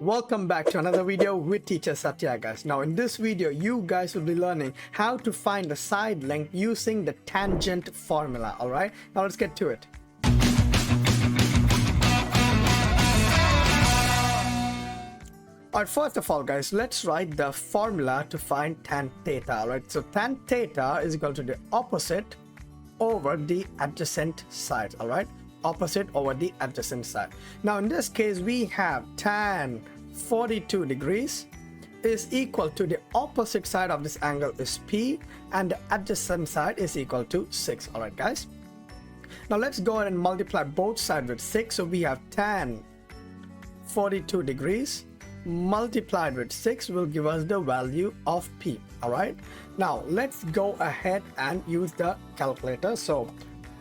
Welcome back to another video with teacher Satya, guys. Now in this video you guys will be learning how to find the side length using the tangent formula. Alright, now let's get to it. Alright, first of all guys, let's write the formula to find tan theta. Alright, so tan theta is equal to the opposite over the adjacent side. Alright, opposite over the adjacent side. Now in this case we have tan 42 degrees is equal to the opposite side of this angle is P and the adjacent side is equal to 6. Alright guys, now let's go ahead and multiply both sides with 6. So we have tan 42 degrees multiplied with 6 will give us the value of P. Alright, now let's go ahead and use the calculator. So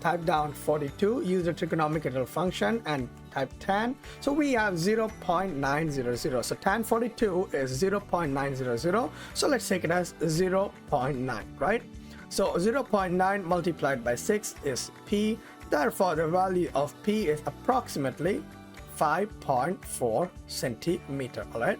type down 42, use the trigonometric function and type tan. So we have 0.900. So tan 42 is 0.900. So let's take it as 0.9, right? So 0.9 multiplied by 6 is P. Therefore, the value of P is approximately 5.4 centimeter. All right.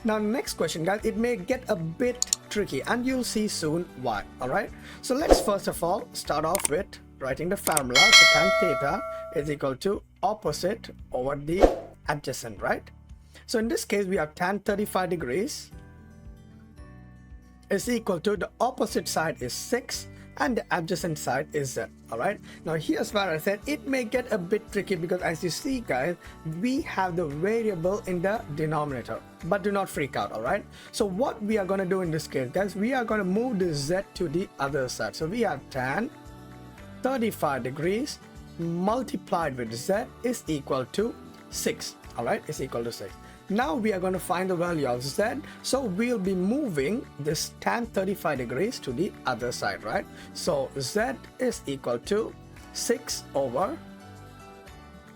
Now next question guys, it may get a bit tricky and you'll see soon why. All right, so let's first of all start off with writing the formula. So tan theta is equal to opposite over the adjacent, right? So in this case we have tan 35 degrees is equal to the opposite side is 6 and the adjacent side is Z. All right, now here's where I said it may get a bit tricky because as you see guys, we have the variable in the denominator, but do not freak out. All right, so what we are going to do in this case guys, we are going to move the Z to the other side. So we have tan 35 degrees multiplied with Z is equal to 6. All right, is equal to 6. Now we are going to find the value of Z. So we'll be moving this tan 35 degrees to the other side, right? So Z is equal to 6 over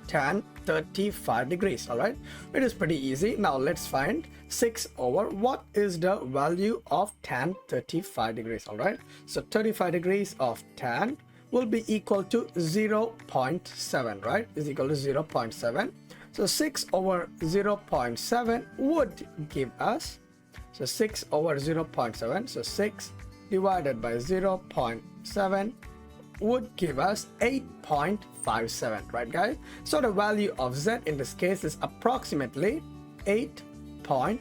tan 35 degrees. All right, it is pretty easy. Now let's find 6 over what is the value of tan 35 degrees. All right, so 35 degrees of tan will be equal to 0.7, right? Is equal to 0.7. So 6 over 0.7 would give us, so 6 over 0.7, so 6 divided by 0.7 would give us 8.57, right guys? So the value of Z in this case is approximately 8.57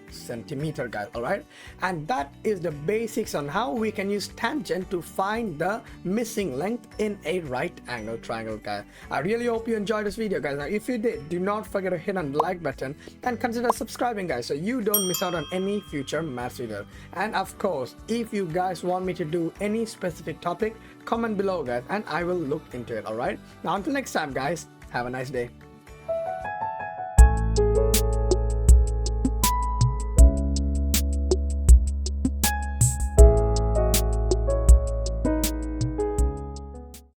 centimeter guys. All right, and that is the basics on how we can use tangent to find the missing length in a right angle triangle guys. I really hope you enjoyed this video guys. Now if you did, do not forget to hit on the like button and consider subscribing guys so you don't miss out on any future math videos. And of course, if you guys want me to do any specific topic, comment below guys and I will look into it. All right, now until next time guys, have a nice day.